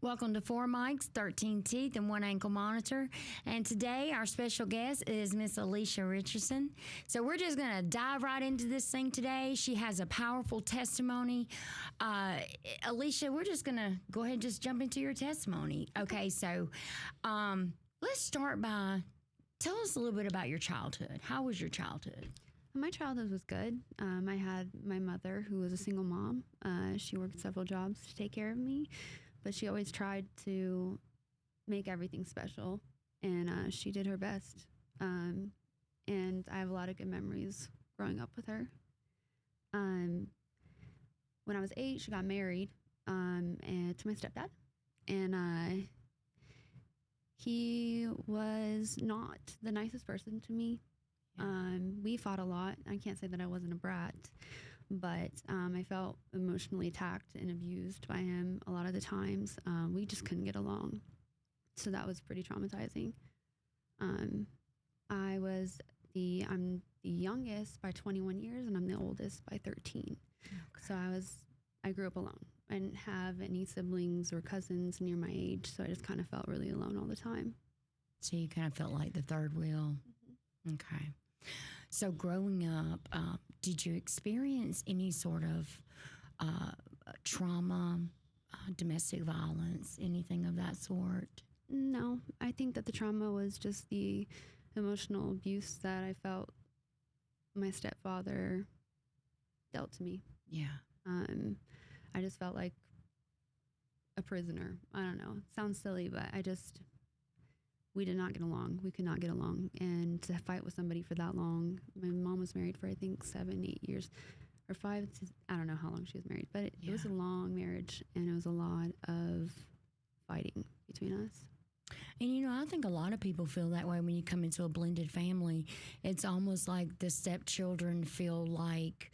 Welcome to Four Mics, 13 Teeth, and One Ankle Monitor. And today our special guest is Miss Alysha Richardson. So we're just going to dive right into this thing today. She has a powerful testimony. Alysha, we're just going to go ahead and just jump into your testimony. Okay, so let's start by tell us a little bit about your childhood. How was your childhood? My childhood was good. I had my mother, who was a single mom. She worked several jobs to take care of me, but she always tried to make everything special, and she did her best. And I have a lot of good memories growing up with her. When I was 8, she got married and to my stepdad, and he was not the nicest person to me. We fought a lot. I can't say that I wasn't a brat, but I felt emotionally attacked and abused by him a lot of the times. We just couldn't get along. So that was pretty traumatizing. I'm the youngest by 21 years, and I'm the oldest by 13. Okay. So I grew up alone. I didn't have any siblings or cousins near my age, so I just kind of felt really alone all the time. So you kind of felt like the third wheel. Mm-hmm. Okay. So growing up, did you experience any sort of trauma, domestic violence, anything of that sort? No, I think that the trauma was just the emotional abuse that I felt my stepfather dealt to me. Yeah. I just felt like a prisoner. I don't know. It sounds silly, but we did not get along. We could not get along. And to fight with somebody for that long, my mom was married for, I think, 7, 8 years, or 5 to, I don't know how long she was married, but it was a long marriage, and it was a lot of fighting between us. And, I think a lot of people feel that way when you come into a blended family. It's almost like the stepchildren feel like,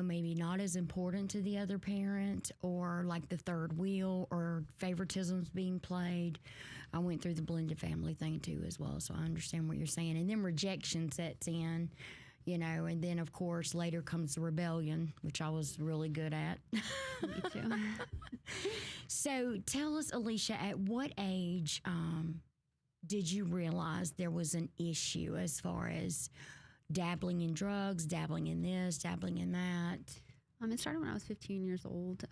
maybe not as important to the other parent, or like the third wheel, or favoritism's being played. I went through the blended family thing too as well, so I understand what you're saying. And then rejection sets in, and then of course later comes the rebellion, which I was really good at. Me too. So tell us, Alysha, at what age did you realize there was an issue as far as dabbling in drugs, dabbling in this, dabbling in that? It started when I was 15 years old,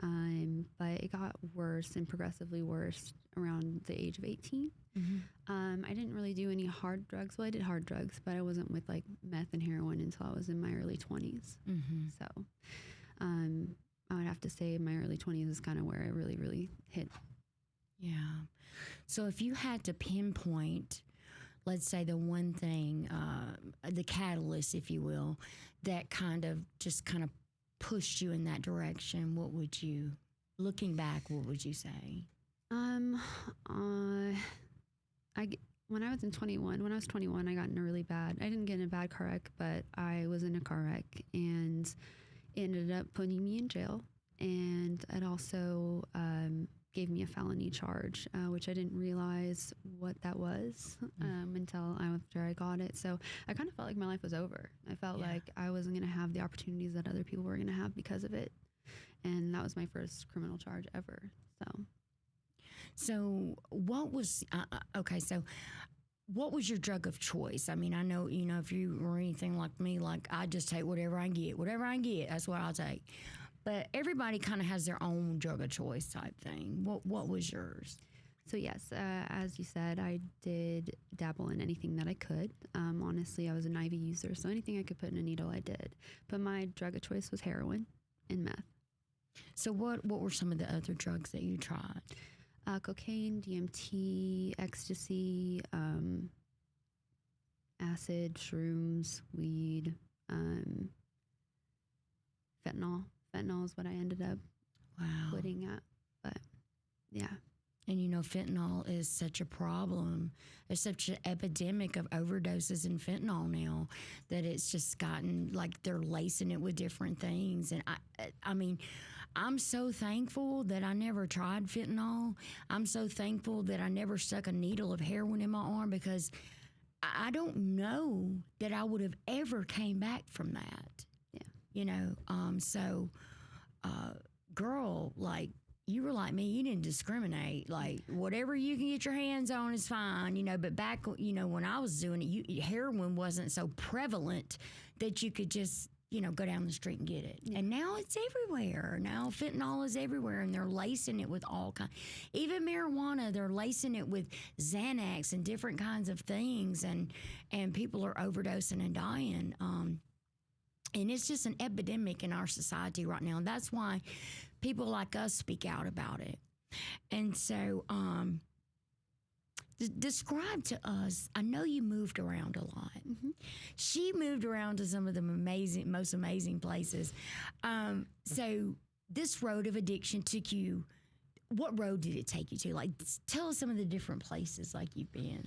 but it got worse and progressively worse around the age of 18. Mm-hmm. I didn't really do any hard drugs. Well, I did hard drugs, but I wasn't with like meth and heroin until I was in my early 20s. Mm-hmm. So I would have to say my early 20s is kind of where I really, really hit. Yeah. So if you had to pinpoint, let's say, the one thing, the catalyst, if you will, that kind of pushed you in that direction, what would you, looking back, what would you say? When I was 21, I got in a really bad, I didn't get in a bad car wreck, but I was in a car wreck, and it ended up putting me in jail. And it also gave me a felony charge, which I didn't realize what that was until after I got it. So I kind of felt like my life was over. I felt like I wasn't going to have the opportunities that other people were going to have because of it. And that was my first criminal charge ever. So what was, so what was your drug of choice? I mean, I know, if you were anything like me, like I just take whatever I get, that's what I'll take. But everybody kind of has their own drug of choice type thing. What was yours? So yes, as you said, I did dabble in anything that I could. Honestly, I was an IV user, so anything I could put in a needle, I did. But my drug of choice was heroin and meth. So what were some of the other drugs that you tried? Cocaine, DMT, ecstasy, acid, shrooms, weed, fentanyl. Fentanyl is what I ended up putting at, but yeah. And fentanyl is such a problem. There's such an epidemic of overdoses in fentanyl now that it's just gotten like they're lacing it with different things. And I mean, I'm so thankful that I never tried fentanyl. I'm so thankful that I never stuck a needle of heroin in my arm, because I don't know that I would have ever came back from that. Yeah. Girl, like, you were like me, you didn't discriminate. Like, whatever you can get your hands on is fine, you know. But back, you know, when I was doing it, heroin wasn't so prevalent that you could just, you know, go down the street and get it. Yeah. And now it's everywhere. Now fentanyl is everywhere, and they're lacing it with all kinds. Even marijuana, they're lacing it with Xanax and different kinds of things, and people are overdosing and dying. And it's just an epidemic in our society right now. And that's why people like us speak out about it. And so, describe to us, I know you moved around a lot. Mm-hmm. She moved around to some of the most amazing places. So this road of addiction took you, what road did it take you to? Like, tell us some of the different places like you've been.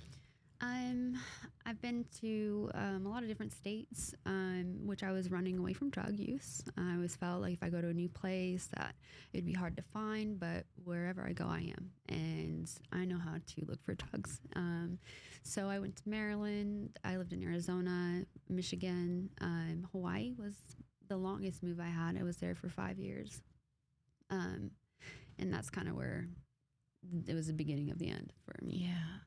I've been to a lot of different states, which I was running away from drug use. I always felt like if I go to a new place that it'd be hard to find, but wherever I go, I am. And I know how to look for drugs. So I went to Maryland. I lived in Arizona, Michigan. Hawaii was the longest move I had. I was there for 5 years. And that's kind of where it was the beginning of the end for me. Yeah.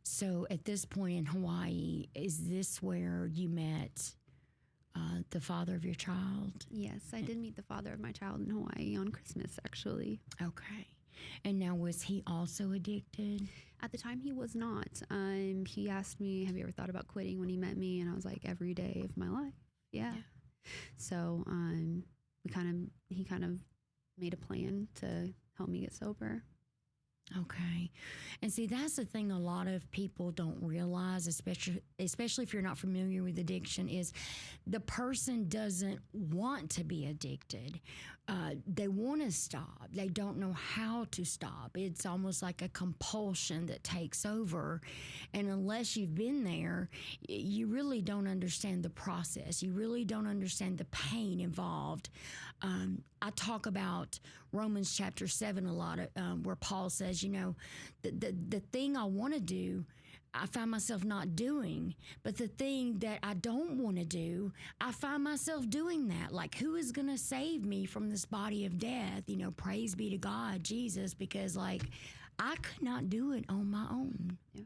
So at this point in Hawaii, is this where you met the father of your child? Yes, I did meet the father of my child in Hawaii on Christmas, actually. Okay. And now, was he also addicted? At the time, he was not. He asked me, have you ever thought about quitting when he met me? And I was like, every day of my life. Yeah. So he kind of made a plan to help me get sober. Okay. And see, that's the thing a lot of people don't realize, especially if you're not familiar with addiction, is the person doesn't want to be addicted. They want to stop. They don't know how to stop. It's almost like a compulsion that takes over. And unless you've been there, you really don't understand the process. You really don't understand the pain involved. I talk about Romans chapter 7 a lot, where Paul says, you know, the thing I want to do, I find myself not doing, but the thing that I don't want to do, I find myself doing that. Like, who is going to save me from this body of death? You know, praise be to God, Jesus, because like I could not do it on my own. Yeah.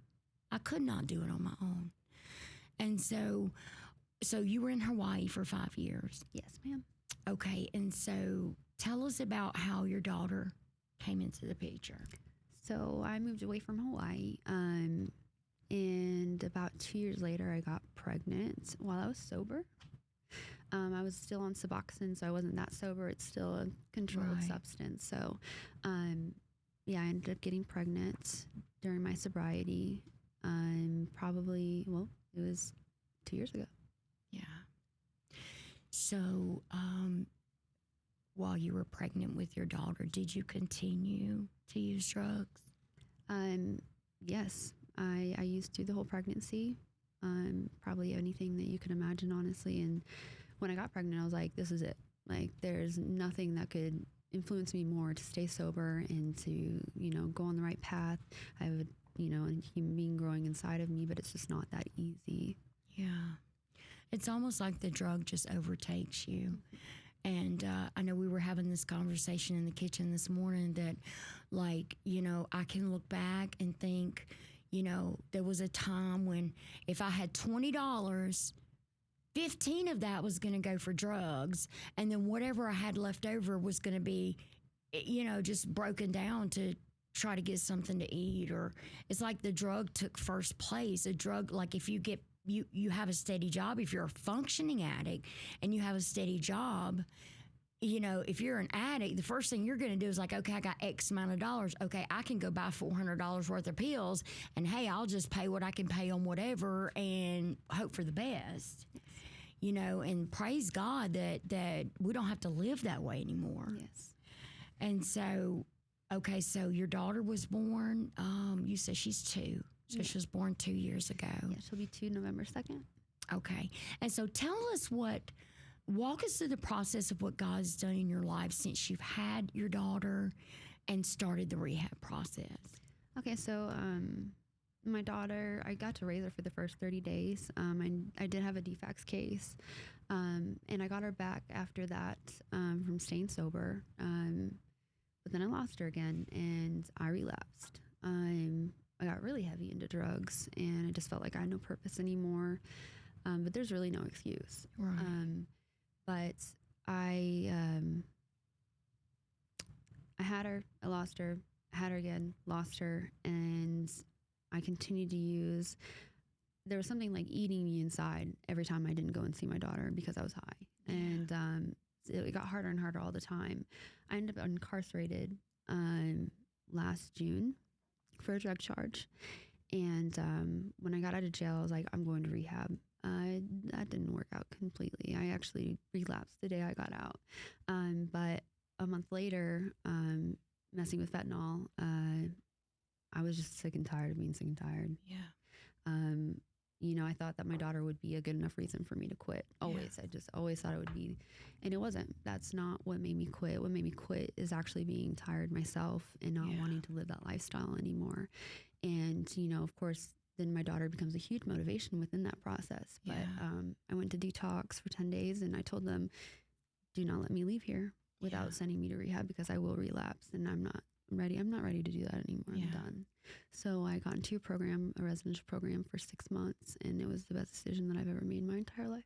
I could not do it on my own. And so you were in Hawaii for 5 years. Yes, ma'am. Okay, and so tell us about how your daughter came into the picture. So I moved away from Hawaii, and about 2 years later, I got pregnant while I was sober. I was still on Suboxone, so I wasn't that sober. It's still a controlled substance. So, I ended up getting pregnant during my sobriety. It was 2 years ago. Yeah. So, while you were pregnant with your daughter, did you continue to use drugs? Yes, I used through the whole pregnancy, probably anything that you could imagine, honestly. And when I got pregnant, I was like, this is it. Like, there's nothing that could influence me more to stay sober and to, you know, go on the right path. I have, a human being growing inside of me, but it's just not that easy. Yeah. It's almost like the drug just overtakes you. And I know we were having this conversation in the kitchen this morning that, like, you know, I can look back and think, you know, there was a time when if I had $20, 15 of that was going to go for drugs. And then whatever I had left over was going to be, you know, just broken down to try to get something to eat. Or it's like the drug took first place. A drug, like if you get, you have a steady job, if you're a functioning addict and you have a steady job, you know, if you're an addict, the first thing you're going to do is like, okay, I got X amount of dollars. Okay, I can go buy $400 worth of pills, and hey, I'll just pay what I can pay on whatever and hope for the best. You know, and praise God that we don't have to live that way anymore. Yes. And so, okay, so your daughter was born, you said she's 2. So she was born 2 years ago. Yeah, she'll be 2 November 2nd. Okay. And so tell us walk us through the process of what God's done in your life since you've had your daughter and started the rehab process. Okay, so my daughter, I got to raise her for the first 30 days. I did have a DFACS case, and I got her back after that from staying sober. but then I lost her again, and I relapsed. I got really heavy into drugs, and I just felt like I had no purpose anymore. But there's really no excuse. Right. But I I had her, I lost her, had her again, lost her, and I continued to use. There was something like eating me inside every time I didn't go and see my daughter because I was high, and it got harder and harder all the time. I ended up incarcerated last June for a drug charge, and when I got out of jail, I was like, I'm going to rehab. That didn't work out completely. I actually relapsed the day I got out, but a month later, messing with fentanyl, I was just sick and tired of being sick and tired. Yeah. You know, I thought that my daughter would be a good enough reason for me to quit. Always. Yeah. I just always thought it would be, and it wasn't. That's not what made me quit. What made me quit is actually being tired myself and not wanting to live that lifestyle anymore. And, you know, of course, then my daughter becomes a huge motivation within that process. But I went to detox for 10 days, and I told them, do not let me leave here without sending me to rehab, because I will relapse, and I'm not ready. I'm not ready to do that anymore. I'm done. So I got into a residential program for 6 months, and it was the best decision that I've ever made in my entire life.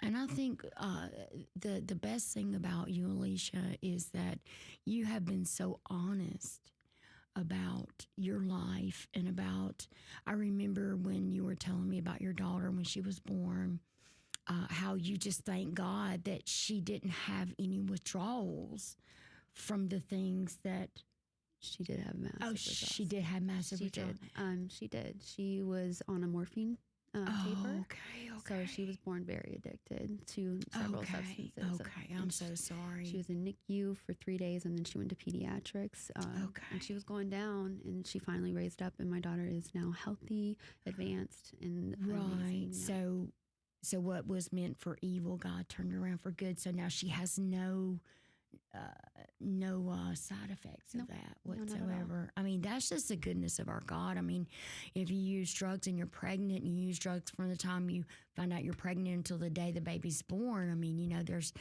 And I think the best thing about you, Alysha, is that you have been so honest about your life and about, I remember when you were telling me about your daughter when she was born, how you just thank God that she didn't have any withdrawals from the things that she did have massive withdrawals. She did have massive withdrawals. She did. She was on a morphine taper. Okay. So she was born very addicted to several substances. Okay, I'm so sorry. She was in NICU for 3 days, and then she went to pediatrics. And she was going down, and she finally raised up, and my daughter is now healthy, advanced, and right. Amazing. So what was meant for evil, God turned around for good. So now she has no side effects of that whatsoever. I mean, that's just the goodness of our God. I mean, if you use drugs and you're pregnant, and you use drugs from the time you find out you're pregnant until the day the baby's born. I mean, you know, there's,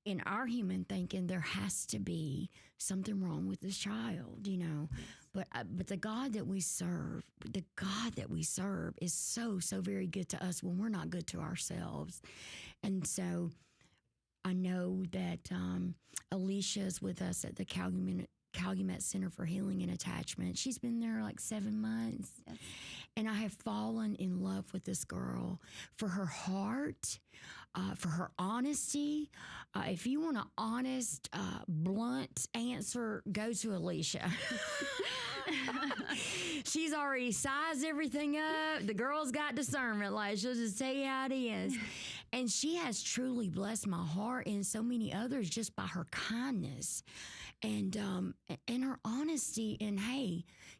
in our human thinking, there has to be something wrong with this child, you know. But the God that we serve, is so very good to us when we're not good to ourselves. And so I know that Alysha is with us at the Calumet Center for Healing and Attachment. She's been there like 7 months. Yes. And I have fallen in love with this girl for her heart, for her honesty. If you want an honest, blunt answer, go to Alysha. She's already sized everything up. The girl's got discernment. Like, she'll just tell you how it is. And she has truly blessed my heart and so many others just by her kindness and her honesty,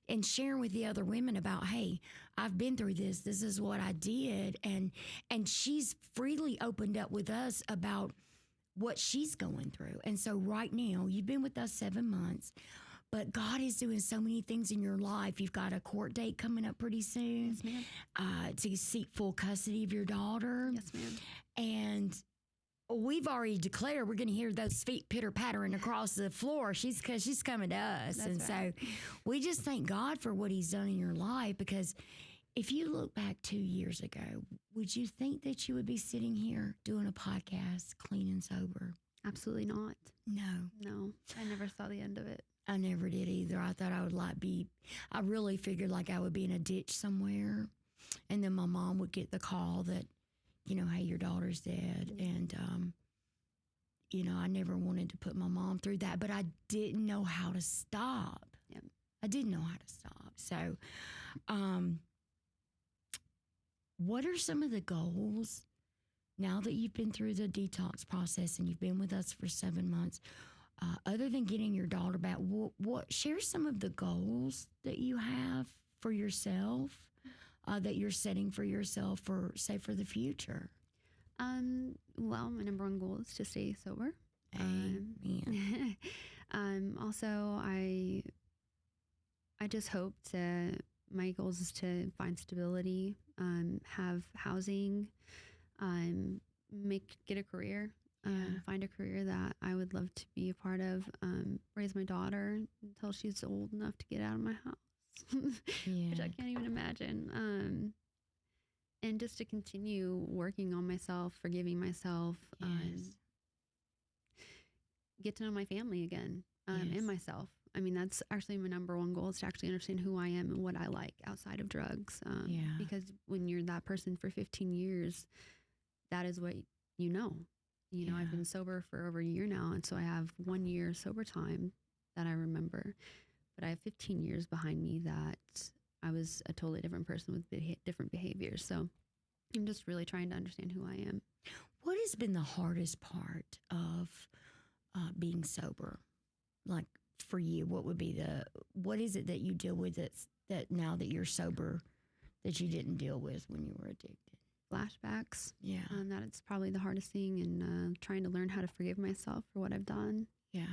and sharing with the other women about, hey, I've been through this. This is what I did. And she's freely opened up with us about what she's going through. And so right now, you've been with us 7 months. But God is doing so many things in your life. You've got a court date coming up pretty soon. Yes, ma'am. To seek full custody of your daughter. Yes, ma'am. And we've already declared we're going to hear those feet pitter-pattering across the floor. She's coming to us. That's and right. So we just thank God for what he's done in your life, because if you look back 2 years ago, would you think that you would be sitting here doing a podcast, clean and sober? Absolutely not. No. I never saw the end of it. I never did either. I thought I would I really figured like I would be in a ditch somewhere, and then my mom would get the call that, you know, hey, your daughter's dead. And, you know, I never wanted to put my mom through that, but I didn't know how to stop. Yep. I didn't know how to stop. So, what are some of the goals now that you've been through the detox process and you've been with us for 7 months? Other than getting your daughter back, what share some of the goals that you have for yourself, that you're setting for yourself for the future? Well, my number one goal is to stay sober. Amen. Also, I just hope my goals is to find stability, have housing, get a career. find a career that I would love to be a part of, raise my daughter until she's old enough to get out of my house, which I can't even imagine. And just to continue working on myself, forgiving myself, get to know my family again, and myself. I mean, that's actually my number one goal, is to actually understand who I am and what I like outside of drugs. Because when you're that person for 15 years, that is what you know. You know, I've been sober for over a year now, and so I have 1 year sober time that I remember. But I have 15 years behind me that I was a totally different person with different behaviors. So I'm just really trying to understand who I am. What has been the hardest part of being sober? Like, for you, what is it that you deal with that now that you're sober that you didn't deal with when you were addicted? Flashbacks. Yeah. That it's probably the hardest thing, and trying to learn how to forgive myself for what I've done. Yeah.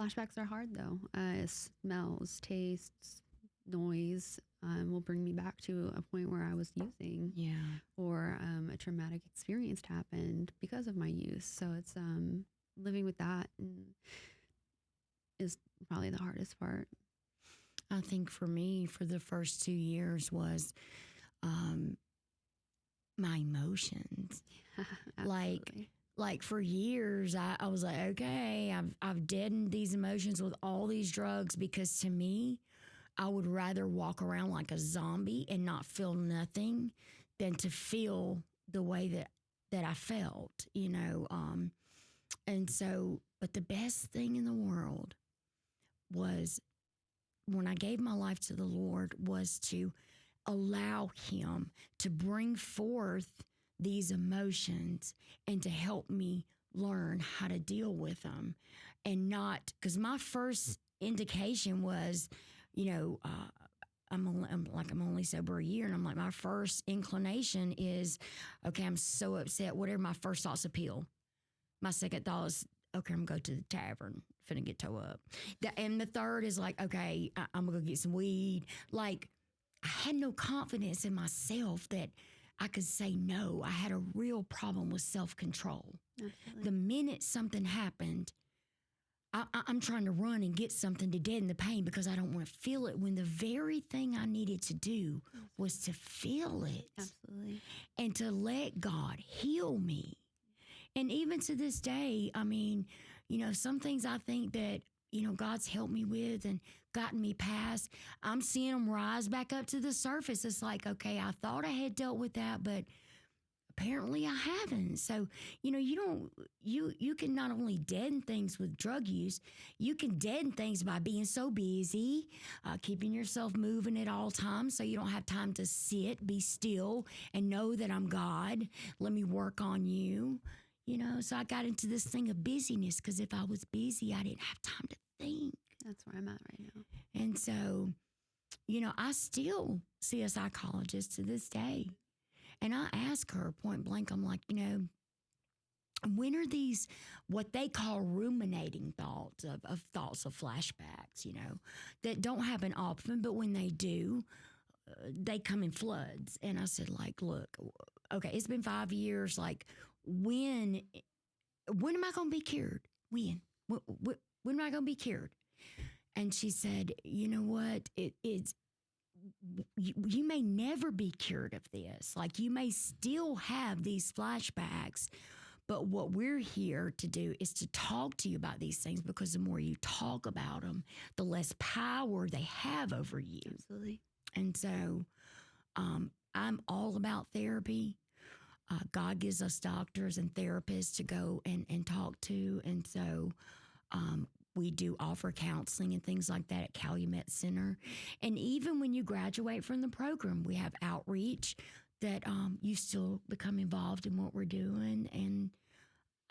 Flashbacks are hard though. Smells, tastes, noise will bring me back to a point where I was using. Yeah. Or a traumatic experience happened because of my use. So it's living with that is probably the hardest part. I think for me, for the first 2 years was my emotions. Like for years, I was like, okay, I've deadened these emotions with all these drugs, because to me, I would rather walk around like a zombie and not feel nothing than to feel the way that I felt, you know. And so, but the best thing in the world was when I gave my life to the Lord, was to allow Him to bring forth these emotions and to help me learn how to deal with them. And not, because my first indication was, you know, I'm only sober a year, and I'm like, my first inclination is, okay, I'm so upset. Whatever my first thought's appeal. My second thought is, okay, I'm gonna go to the tavern, finna get toe up. And the third is like, okay, I'm gonna go get some weed. Like, I had no confidence in myself that I could say no. I had a real problem with self-control. The minute something happened, I'm trying to run and get something to deaden the pain because I don't want to feel it, when the very thing I needed to do was to feel it. Absolutely. And to let God heal me. And even to this day, I mean, you know, some things I think that, you know, God's helped me with and gotten me past, I'm seeing them rise back up to the surface. It's like, okay, I thought I had dealt with that, but apparently I haven't. So, you know, you can not only deaden things with drug use, you can deaden things by being so busy, keeping yourself moving at all times so you don't have time to sit, be still, and know that I'm God. Let me work on you. You know, so I got into this thing of busyness, because if I was busy, I didn't have time to think. That's where I'm at right now. And so, you know, I still see a psychologist to this day. And I ask her point blank, I'm like, you know, when are these what they call ruminating thoughts of thoughts of flashbacks, you know, that don't happen often, but when they do, they come in floods. And I said, like, look, okay, it's been 5 years. Like, when am I going to be cured? When am I going to be cured? And she said, you know what? You may never be cured of this. Like, you may still have these flashbacks, but what we're here to do is to talk to you about these things, because the more you talk about them, the less power they have over you. Absolutely. And so I'm all about therapy. God gives us doctors and therapists to go and talk to. And so we do offer counseling and things like that at Calumet Center. And even when you graduate from the program, we have outreach that you still become involved in what we're doing. And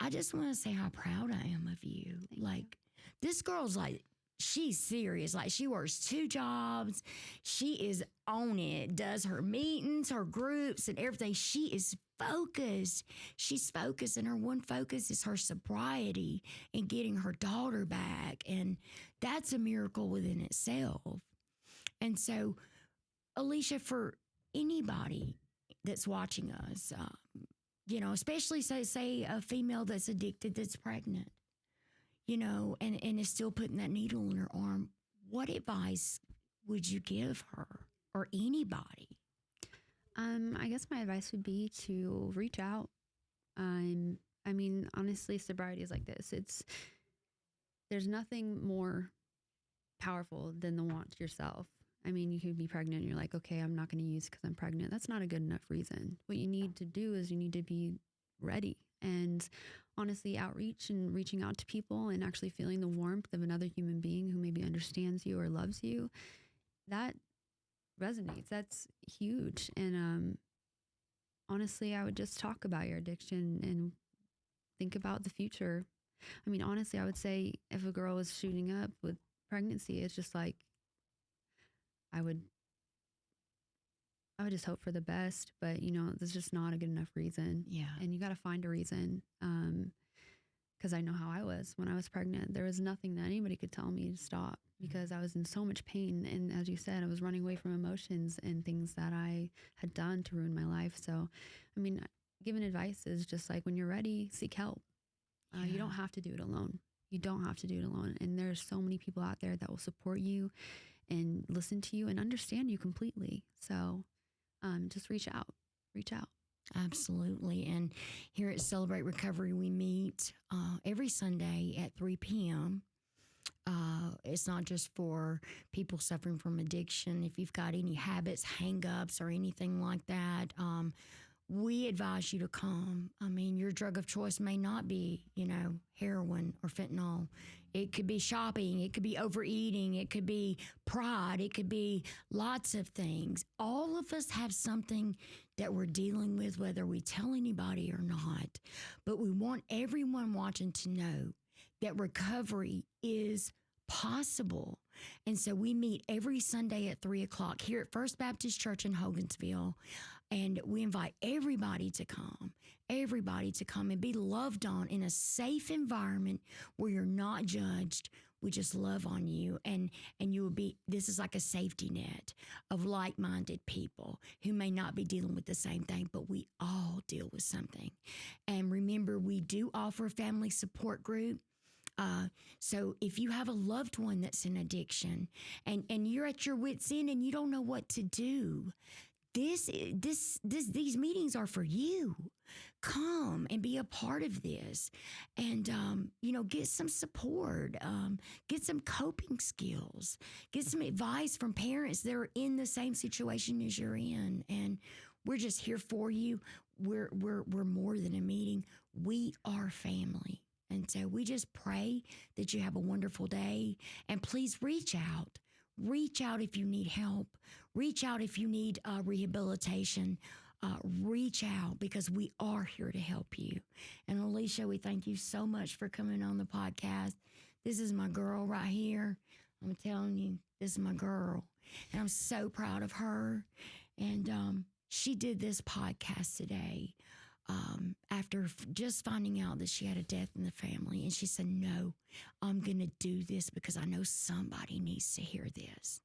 I just want to say how proud I am of you. Like, this girl's like, she's serious. Like, she works 2 jobs. She is on it, does her meetings, her groups, and everything. She is focused. She's focused, and her one focus is her sobriety and getting her daughter back. And that's a miracle within itself. And so, Alysha, for anybody that's watching us, You know, especially say a female that's addicted that's pregnant, you know, and is still putting that needle in her arm. What advice would you give her or anybody? I guess my advice would be to reach out. I mean, honestly, sobriety is like this. There's nothing more powerful than the want yourself. I mean, you could be pregnant and you're like, okay, I'm not going to use because I'm pregnant. That's not a good enough reason. What you need to do is you need to be ready and honestly outreach and reaching out to people and actually feeling the warmth of another human being who maybe understands you or loves you. That resonates. That's huge. And honestly, I would just talk about your addiction and think about the future. I mean, honestly, I would say if a girl was shooting up with pregnancy, it's just like I would just hope for the best, but you know, there's just not a good enough reason. Yeah. And you got to find a reason. Because I know how I was when I was pregnant. There was nothing that anybody could tell me to stop because I was in so much pain. And as you said, I was running away from emotions and things that I had done to ruin my life. So, I mean, giving advice is just like when you're ready, seek help. You don't have to do it alone. You don't have to do it alone. And there's so many people out there that will support you and listen to you and understand you completely. So just reach out. Reach out. Absolutely. And here at Celebrate Recovery, we meet every Sunday at 3 p.m. It's not just for people suffering from addiction. If you've got any habits, hang-ups, or anything like that, we advise you to come. I mean, your drug of choice may not be, you know, heroin or fentanyl. It could be shopping. It could be overeating. It could be pride. It could be lots of things. All of us have something that we're dealing with, whether we tell anybody or not. But we want everyone watching to know that recovery is possible. And so we meet every Sunday at 3 o'clock here at First Baptist Church in Hogansville. And we invite everybody to come and be loved on in a safe environment where you're not judged. We just love on you. And you will be, this is like a safety net of like-minded people who may not be dealing with the same thing, but we all deal with something. And remember, we do offer a family support group. So if you have a loved one that's in addiction and you're at your wit's end and you don't know what to do, these meetings are for you. Come and be a part of this and, you know, get some support, get some coping skills, get some advice from parents that are in the same situation as you're in. And we're just here for you. We're more than a meeting. We are family. And so we just pray that you have a wonderful day and please reach out. Reach out if you need help. Reach out if you need rehabilitation. Reach out because we are here to help you. And Alysha, we thank you so much for coming on the podcast. This is my girl right here. I'm telling you, this is my girl. And I'm so proud of her. And she did this podcast today after just finding out that she had a death in the family. And she said, no, I'm going to do this because I know somebody needs to hear this.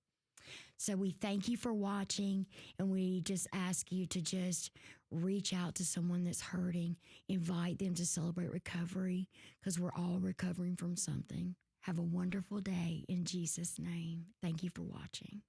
So we thank you for watching, and we just ask you to just reach out to someone that's hurting, invite them to Celebrate Recovery because we're all recovering from something. Have a wonderful day in Jesus' name. Thank you for watching.